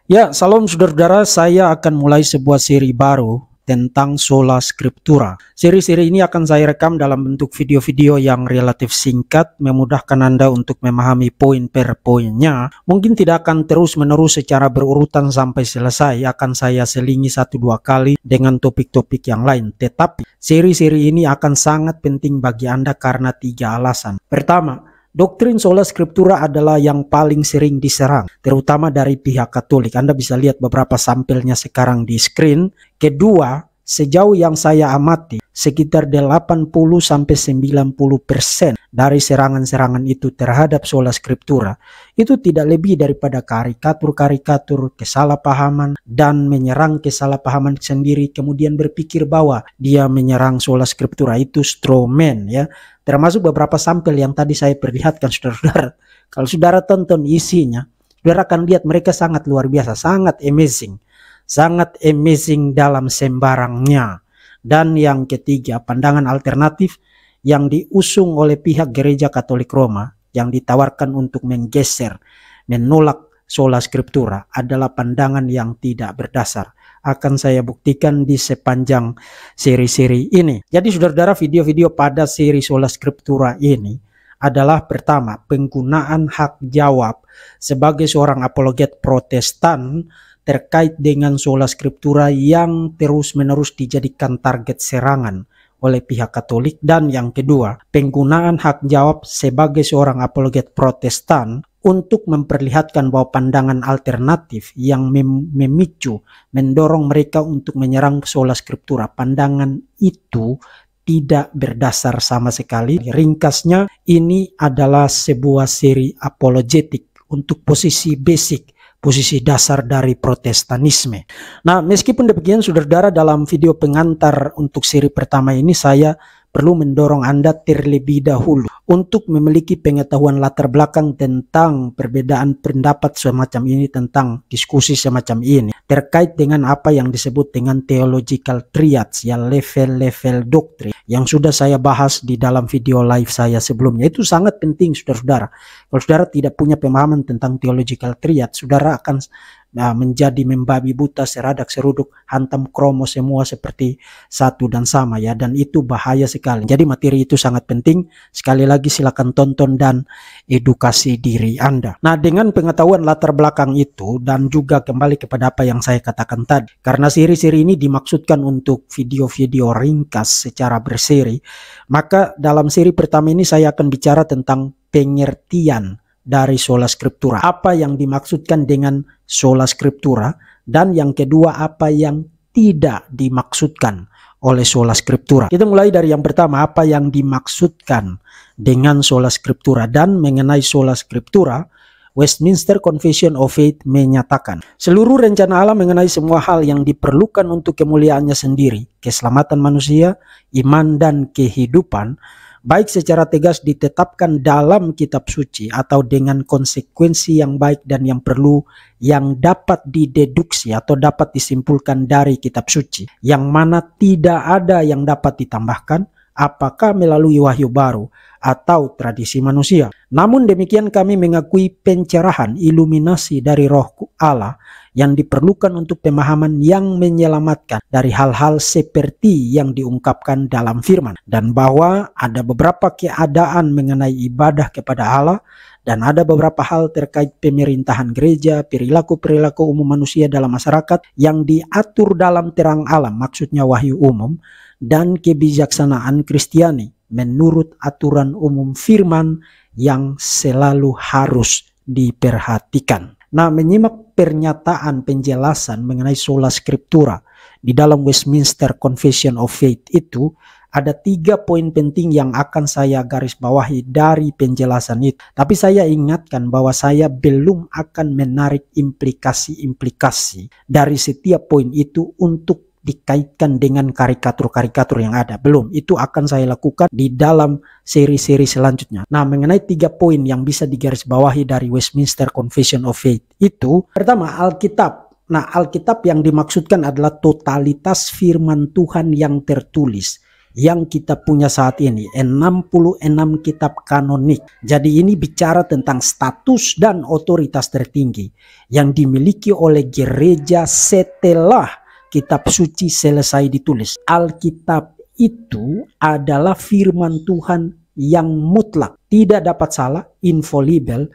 Ya, salam saudara-saudara, saya akan mulai sebuah seri baru tentang Sola Scriptura. Seri-seri ini akan saya rekam dalam bentuk video-video yang relatif singkat, memudahkan Anda untuk memahami poin per poinnya. Mungkin tidak akan terus-menerus secara berurutan sampai selesai, akan saya selingi 1-2 kali dengan topik-topik yang lain. Tetapi, seri-seri ini akan sangat penting bagi Anda karena 3 alasan. Pertama, doktrin Sola Scriptura adalah yang paling sering diserang, terutama dari pihak Katolik. Anda bisa lihat beberapa sampelnya sekarang di screen. Kedua, sejauh yang saya amati, sekitar 80-90% dari serangan-serangan itu terhadap Sola Scriptura itu tidak lebih daripada karikatur-karikatur, kesalahpahaman, dan menyerang kesalahpahaman sendiri, kemudian berpikir bahwa dia menyerang Sola Scriptura itu straw man, ya. Termasuk beberapa sampel yang tadi saya perlihatkan saudara-saudara. Kalau saudara tonton isinya, saudara akan lihat mereka sangat luar biasa, sangat amazing dalam sembarangnya. Dan yang ketiga, pandangan alternatif yang diusung oleh pihak Gereja Katolik Roma yang ditawarkan untuk menggeser, menolak Sola Scriptura adalah pandangan yang tidak berdasar. Akan saya buktikan di sepanjang seri-seri ini. Jadi saudara-saudara, video-video pada seri Sola Scriptura ini adalah pertama, penggunaan hak jawab sebagai seorang apologet Protestan terkait dengan Sola Scriptura yang terus-menerus dijadikan target serangan oleh pihak Katolik. Dan yang kedua, penggunaan hak jawab sebagai seorang apologet Protestan untuk memperlihatkan bahwa pandangan alternatif yang memicu, mendorong mereka untuk menyerang Sola Scriptura, pandangan itu tidak berdasar sama sekali. Ringkasnya, ini adalah sebuah seri apologetik untuk posisi basic, posisi dasar dari Protestanisme. Nah, meskipun demikian saudara-saudara, dalam video pengantar untuk seri pertama ini saya perlu mendorong Anda terlebih dahulu untuk memiliki pengetahuan latar belakang tentang perbedaan pendapat semacam ini, tentang diskusi semacam ini terkait dengan apa yang disebut dengan theological triads, ya, level-level doktrin yang sudah saya bahas di dalam video live saya sebelumnya. Itu sangat penting saudara-saudara. Kalau saudara tidak punya pemahaman tentang theological triad, saudara akan menjadi membabi buta, seradak seruduk, hantam kromo semua seperti satu dan sama, ya, dan itu bahaya sekali. Jadi materi itu sangat penting. Sekali lagi silakan tonton dan edukasi diri Anda. Nah, dengan pengetahuan latar belakang itu dan juga kembali kepada apa yang saya katakan tadi, karena seri-seri ini dimaksudkan untuk video-video ringkas secara berseri, maka dalam seri pertama ini saya akan bicara tentang pengertian dari Sola Scriptura, apa yang dimaksudkan dengan Sola Scriptura, dan yang kedua apa yang tidak dimaksudkan oleh Sola Scriptura. Kita mulai dari yang pertama, apa yang dimaksudkan dengan Sola Scriptura. Dan mengenai Sola Scriptura, Westminster Confession of Faith menyatakan seluruh rencana Allah mengenai semua hal yang diperlukan untuk kemuliaannya sendiri, keselamatan manusia, iman dan kehidupan, baik secara tegas ditetapkan dalam kitab suci atau dengan konsekuensi yang baik dan yang perlu, yang dapat dideduksi atau dapat disimpulkan dari kitab suci, yang mana tidak ada yang dapat ditambahkan, apakah melalui wahyu baru atau tradisi manusia. Namun demikian kami mengakui pencerahan, iluminasi dari Roh Allah yang diperlukan untuk pemahaman yang menyelamatkan dari hal-hal seperti yang diungkapkan dalam firman, dan bahwa ada beberapa keadaan mengenai ibadah kepada Allah, dan ada beberapa hal terkait pemerintahan gereja, perilaku-perilaku umum manusia dalam masyarakat yang diatur dalam terang alam, maksudnya wahyu umum, dan kebijaksanaan Kristiani menurut aturan umum firman yang selalu harus diperhatikan. Nah, menyimak pernyataan penjelasan mengenai Sola Scriptura di dalam Westminster Confession of Faith itu, ada 3 poin penting yang akan saya garis bawahi dari penjelasan itu. Tapi saya ingatkan bahwa saya belum akan menarik implikasi-implikasi dari setiap poin itu untuk dikaitkan dengan karikatur-karikatur yang ada. Belum, itu akan saya lakukan di dalam seri-seri selanjutnya. Nah, mengenai 3 poin yang bisa digarisbawahi dari Westminster Confession of Faith itu, pertama, Alkitab. Nah, Alkitab yang dimaksudkan adalah totalitas firman Tuhan yang tertulis, yang kita punya saat ini, 66 kitab kanonik. Jadi ini bicara tentang status dan otoritas tertinggi yang dimiliki oleh gereja setelah kitab suci selesai ditulis. Alkitab itu adalah firman Tuhan yang mutlak, tidak dapat salah, infallible,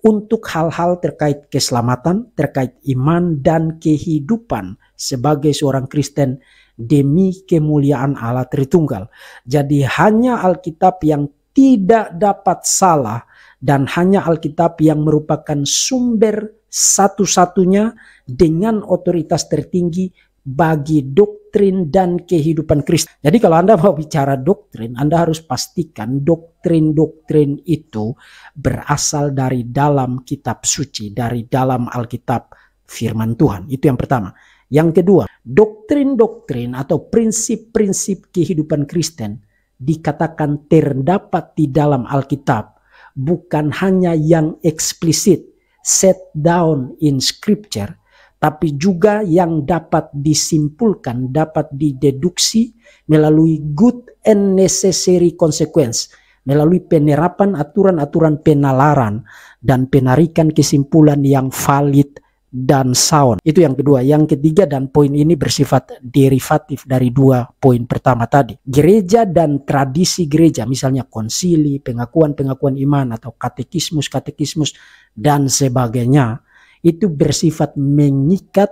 untuk hal-hal terkait keselamatan, terkait iman dan kehidupan sebagai seorang Kristen demi kemuliaan Allah Tritunggal. Jadi hanya Alkitab yang tidak dapat salah dan hanya Alkitab yang merupakan sumber satu-satunya dengan otoritas tertinggi bagi doktrin dan kehidupan Kristen. Jadi kalau Anda mau bicara doktrin, Anda harus pastikan doktrin-doktrin itu berasal dari dalam kitab suci, dari dalam Alkitab firman Tuhan. Itu yang pertama. Yang kedua, doktrin-doktrin atau prinsip-prinsip kehidupan Kristen dikatakan terdapat di dalam Alkitab, bukan hanya yang eksplisit set down in scripture, tapi juga yang dapat disimpulkan, dapat dideduksi melalui good and necessary consequence, melalui penerapan aturan-aturan penalaran dan penarikan kesimpulan yang valid dan sound. Itu yang kedua. Yang ketiga, dan poin ini bersifat derivatif dari dua poin pertama tadi. Gereja dan tradisi gereja, misalnya konsili, pengakuan-pengakuan iman atau katekismus dan sebagainya, itu bersifat mengikat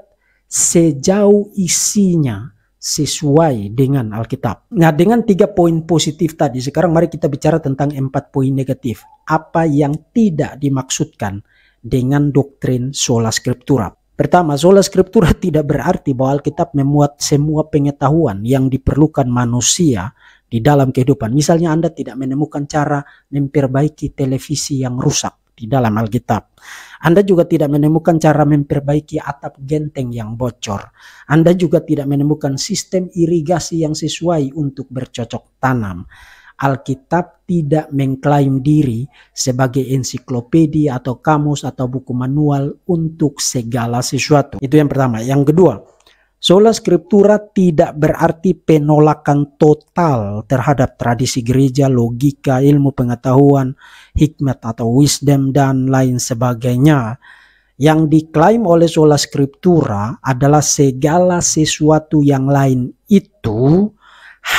sejauh isinya sesuai dengan Alkitab. Nah, dengan 3 poin positif tadi, sekarang mari kita bicara tentang 4 poin negatif. Apa yang tidak dimaksudkan dengan doktrin sola scriptura? Pertama, sola scriptura tidak berarti bahwa Alkitab memuat semua pengetahuan yang diperlukan manusia di dalam kehidupan. Misalnya Anda tidak menemukan cara memperbaiki televisi yang rusak di dalam Alkitab. Anda juga tidak menemukan cara memperbaiki atap genteng yang bocor. Anda juga tidak menemukan sistem irigasi yang sesuai untuk bercocok tanam. Alkitab tidak mengklaim diri sebagai ensiklopedia atau kamus atau buku manual untuk segala sesuatu. Itu yang pertama. Yang kedua, sola scriptura tidak berarti penolakan total terhadap tradisi gereja, logika, ilmu pengetahuan, hikmat atau wisdom dan lain sebagainya. Yang diklaim oleh sola scriptura adalah segala sesuatu yang lain itu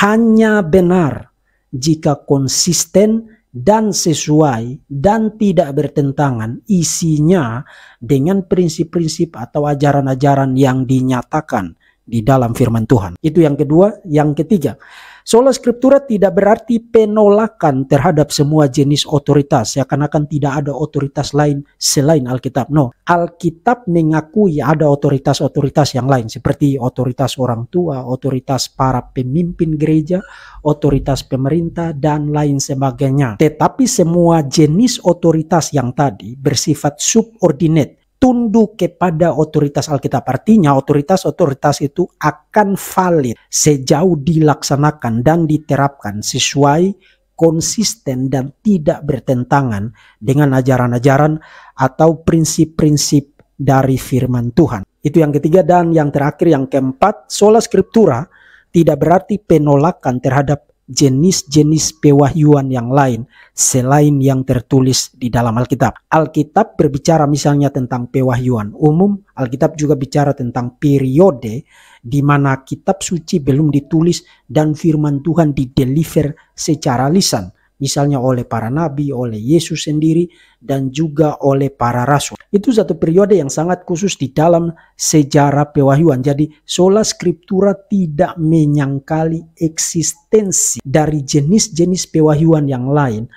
hanya benar jika konsisten dan sesuai dan tidak bertentangan isinya dengan prinsip-prinsip atau ajaran-ajaran yang dinyatakan di dalam firman Tuhan. Itu yang kedua. Yang ketiga, sola scriptura tidak berarti penolakan terhadap semua jenis otoritas, seakan-akan tidak ada otoritas lain selain Alkitab. No, Alkitab mengakui ada otoritas-otoritas yang lain seperti otoritas orang tua, otoritas para pemimpin gereja, otoritas pemerintah dan lain sebagainya. Tetapi semua jenis otoritas yang tadi bersifat subordinate, tunduk kepada otoritas Alkitab. Artinya otoritas-otoritas itu akan valid sejauh dilaksanakan dan diterapkan sesuai, konsisten dan tidak bertentangan dengan ajaran-ajaran atau prinsip-prinsip dari firman Tuhan. Itu yang ketiga. Dan yang terakhir, yang keempat, sola scriptura tidak berarti penolakan terhadap jenis-jenis pewahyuan yang lain selain yang tertulis di dalam Alkitab. Alkitab berbicara misalnya tentang pewahyuan umum. Alkitab juga bicara tentang periode di mana kitab suci belum ditulis dan firman Tuhan dideliver secara lisan, misalnya oleh para nabi, oleh Yesus sendiri, dan juga oleh para rasul. Itu satu periode yang sangat khusus di dalam sejarah pewahyuan. Jadi sola scriptura tidak menyangkali eksistensi dari jenis-jenis pewahyuan yang lain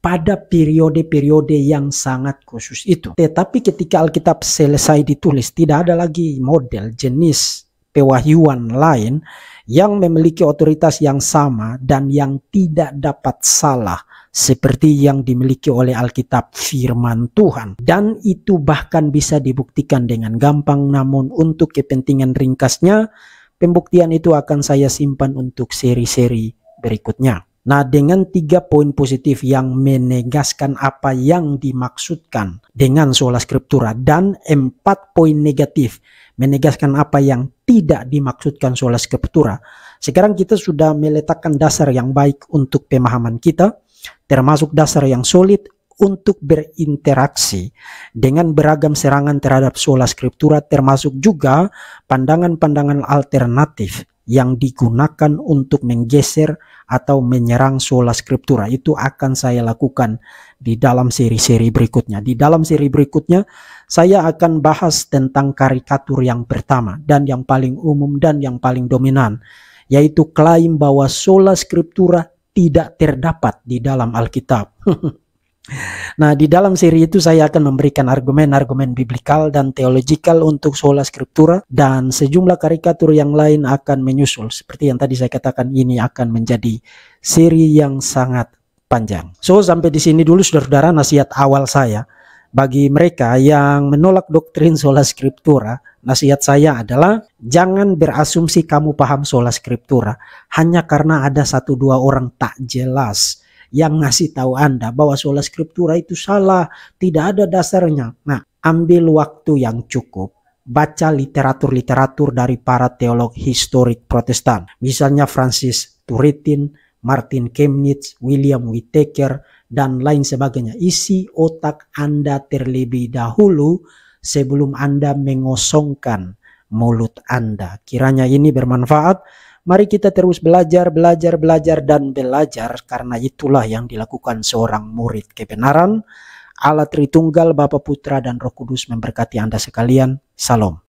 pada periode-periode yang sangat khusus itu. Tetapi ketika Alkitab selesai ditulis, tidak ada lagi model jenis pewahyuan lain yang memiliki otoritas yang sama dan yang tidak dapat salah seperti yang dimiliki oleh Alkitab firman Tuhan. Dan itu bahkan bisa dibuktikan dengan gampang, namun untuk kepentingan ringkasnya, pembuktian itu akan saya simpan untuk seri-seri berikutnya. Nah, dengan 3 poin positif yang menegaskan apa yang dimaksudkan dengan sola scriptura dan 4 poin negatif menegaskan apa yang tidak dimaksudkan sola scriptura, Sekarang kita sudah meletakkan dasar yang baik untuk pemahaman kita, termasuk dasar yang solid untuk berinteraksi dengan beragam serangan terhadap sola scriptura, termasuk juga pandangan-pandangan alternatif yang digunakan untuk menggeser atau menyerang sola scriptura. Itu akan saya lakukan di dalam seri-seri berikutnya. Di dalam seri berikutnya saya akan bahas tentang karikatur yang pertama dan yang paling umum dan yang paling dominan, yaitu klaim bahwa sola scriptura tidak terdapat di dalam Alkitab. Nah, di dalam seri itu saya akan memberikan argumen-argumen biblikal dan teologikal untuk sola scriptura, dan sejumlah karikatur yang lain akan menyusul. Seperti yang tadi saya katakan, ini akan menjadi seri yang sangat panjang. So, sampai di sini dulu saudara-saudara nasihat awal saya. Bagi mereka yang menolak doktrin sola scriptura, nasihat saya adalah jangan berasumsi kamu paham sola scriptura hanya karena ada 1-2 orang tak jelas yang ngasih tahu Anda bahwa sola scriptura itu salah, tidak ada dasarnya. Nah, ambil waktu yang cukup, baca literatur-literatur dari para teolog historik Protestan. Misalnya Francis Turretin, Martin Chemnitz, William Whittaker, dan lain sebagainya. Isi otak Anda terlebih dahulu sebelum Anda mengosongkan mulut Anda. Kiranya ini bermanfaat. Mari kita terus belajar, dan belajar, karena itulah yang dilakukan seorang murid kebenaran. Allah Tritunggal, Bapa, Putra, dan Roh Kudus memberkati Anda sekalian. Salam.